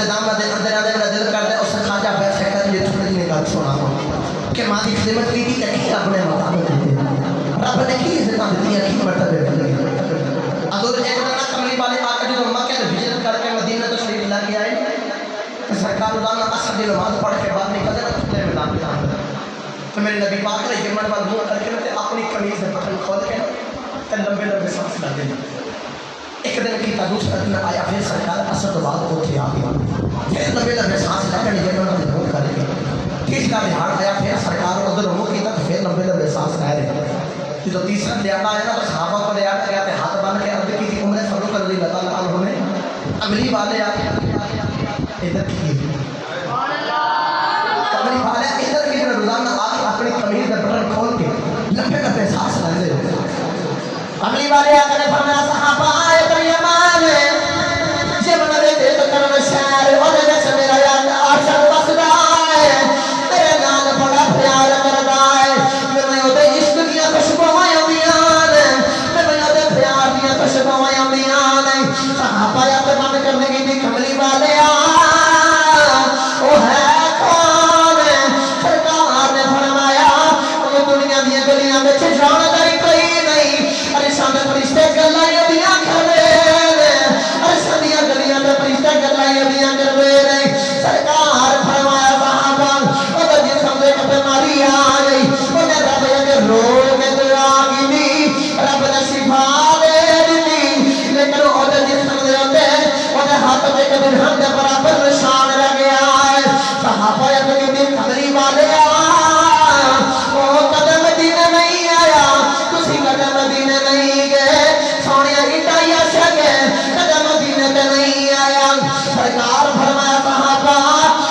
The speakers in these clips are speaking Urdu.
قد دامت اندر آدھے میرا دل کر دے اس نے خواجہ بیٹھ سے کر یہ چھوٹی نکال چھوڑا کہ ماں کی خدمت کی تھی کہ اپنے مطابق دیتے رب نے کی عزتاں دیتی ہیں کی مرتبہ دیتی حضور ایک دن کملی والے آقا جو مکہ میں ہجرت کر کے مدینہ تشریف لا کے آئے کہ سرکار روزانہ عصر کی نماز پڑھ کے بعد نکلتے ہیں کھلے میدان میں آتے تو میرے نبی پاک نے یہ مرتبہ منہ کر کے اپنی قمیض سے بٹن کھول کے لمبے لمبے سانس لے دیں ایک دن کی دوسرا دن آیا پھر سرکار عصر تو بعد اٹھے آ گیا پھر لمبے لمبے سانس لے کر یہ انہوں نے منہ کر کے تیسرا دہاڑ آیا پھر سرکار ادھر منہ کیا تو پھر لمبے لمبے سانس لے رہے جو تیسرا دہاڑ آیا نا تو صحابہ کو لے آتا گیا کہ ہاتھ باندھ کے عرض کی تھی عمر فاروق رضی اللہ تعالیٰ عنہ نے عملی والے آتے ادھر کی عملی والے ادھر کی روزانہ آتے اپنی قمیض کا بٹن کھول کے لمبے لمبے سانس لے رہے عملی والے آتے نے فرمایا صحابہ آئے تو یمان یہ بنا دیتے تو کرم شہر اور جیسے میرا یاد آشر بسدہ ہے میرے نال بڑا پیار کرتا ہے میں ادھے عشق دیا خوشبوائیں دیان میں ادھے پیار دیا خوشبوائیں دیان صحابہ یاد بند کرنے کی تھی کملی والے وہ ہے کون سرکار نے فرمایا وہ دنیا دیا گلیاں میں جان داری کوئی نہیں ارشاد فرشتے گلائیں دیاں کھڑے ارشاد دیا گلیاں میں فرشتے گلائیں دیاں کھڑے سرکار فرمایا صحابہ وہ جسم دے کے بیماری آ گئی وہ رب اگر رو کے تو آگی نہیں رب نے شفا دے دی لیکن وہ جسم دے ہوتے وہ ہاتھ میں کبھی ہم دے برابر نشان رہ گیا ہے صحابہ یہ کہ کملی والے وہ قدم مدینہ نہیں آیا کسی قدم مدینہ نہیں گئے سونے اٹھائی شگے قدم مدینہ تے نہیں آیا سرکار فرمایا صحابہ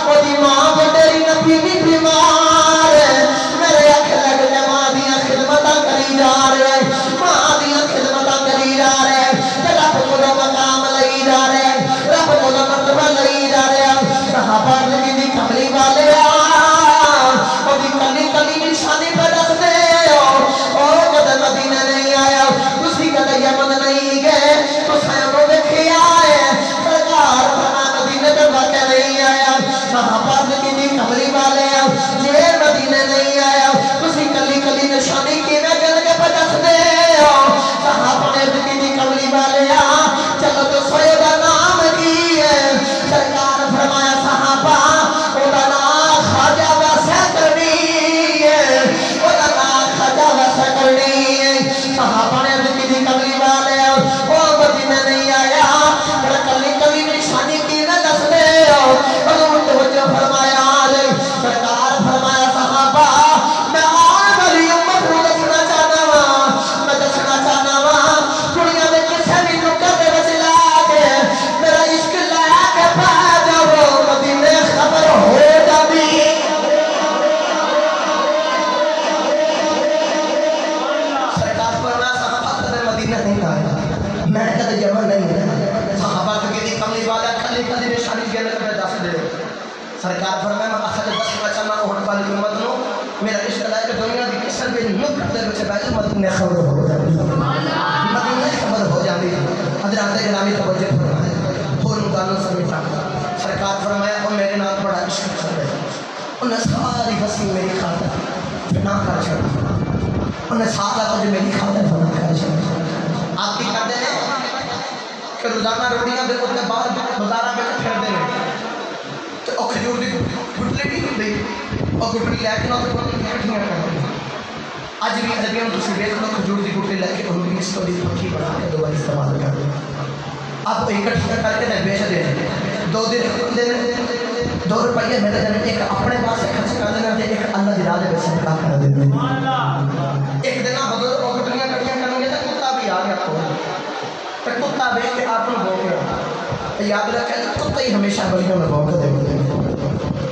وہ دی ماں بڑی نبی بھی بیمار میرے اکھ لگ کے ماں دیا خدمتاں کری جا رہے ماں دیا خدمتاں کری جا رہے رب کو مقام لئی جا رہے رب کو مرتبہ لئی جا رہے صحابہ نے دی کملی والے وہ دی کلی کلی نشانی پہ دس دے قدم مدینہ نہیں آیا اسی قدم یمن نہیں گئے تو سیموں میں کھیا ہے سرکار فرما مدینہ کا واقع نہیں آیا صحابہ نے دی کملی والے یہ مدینہ نہیں آیا اسی کلی کلی نشانی کی میں گل کے پہ دس دے صحابہ نے دی کملی والے چلو تو سیدہ نام کی ہے سرکار فرمایا صحابہ اوہ نام خواجہ ویسا کرنی ہے اوہ نام خواجہ ویسا کرنی ہے صحابہ نے دی کملی والے وہ مدینہ نہیں آیا پر کلی کلی نشانی کی نہ دس دے حضور توجہ فرمایا سرکار فرمایا صحابہ میں آن والی امت کو دسنا چاہنا ہوں میں دسنا چاہنا ہوں دنیا میں کسے بھی نکر دے بچلا کے میرا عشق لایا کے پا جاؤ مدینہ خبر ہو جاتی سرکار فرمایا صحابہ ترے مدینہ نہیں آیا میں کدھے یمن نہیں ہے صحابہ تو کہتی کملی والا کلی کلی نشانی کے لئے میں دس دے سرکار فرمایا میں اصل دس بچانا ہونے والی امت نو میرا عشق لائے کہ دنیا کی کسر بھی نکر دے بچے بیٹھے مدینہ خبر ہو جاتی مدینہ خبر ہو جاتی حضرات گرامی توجہ فرمائے ہون مدانوں سمیٹا سرکار فرمایا وہ میرے نام بڑا عشق کر رہے انہیں ساری وسیع میری خاطر بنا کر چھڑا انہیں سارا کچھ میری خاطر بنا کر چھڑا آپ کی کہتے ہیں کہ روزانہ روٹیاں دے کتے باہر بزارہ میں پھر دے رہے تو او کھجور دی گھٹلی بھی دی اور گھٹلی لے کے نہ تو گھٹلیاں کرتے آج بھی عربیوں دوسری بیت میں کھجور دی گھٹلی لے کے انہوں نے اس کو دی پکی بڑھا کے دو بار استعمال کر دیں آپ کو اکٹھا کر کے نہیں بیچ دیں 2 دن دے 2 روپیے میرے جانے ایک اپنے پاس سے خرچ کر دینا دے ایک اللہ دی راہ دے صدقہ کر دینا ایک دن آپ بدل اور گھٹلیاں کریں گے تو کتا بھی آ گیا تو کتا بیچ کے آپ کو بھوگ گیا یاد رکھیں کتا ہی ہمیشہ بلیوں میں بھوگ دے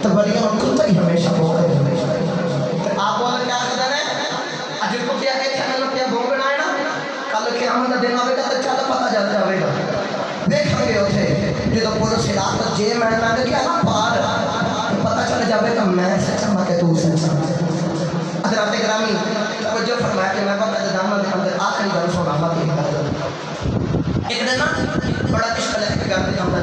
تو بلیوں میں کتا ہی ہمیشہ بھوگ دے تو آپ والا کیا کرنا ہے اجر کو کیا ایک ہے میں کیا بھوگنا ہے نا کل قیامت دن آئے گا تو چل پتہ چل جائے گا دیکھیں گے اتنے جو پورا سلاح جے میں نے کیا نا پار پتہ چل جائے گا میں سچا میں کہ تو سچا حضرات گرامی توجہ فرمایا کہ میں وقت دامن کے اندر آخری گل سنا ایک دن بڑا عشق لے کے گھر کے اندر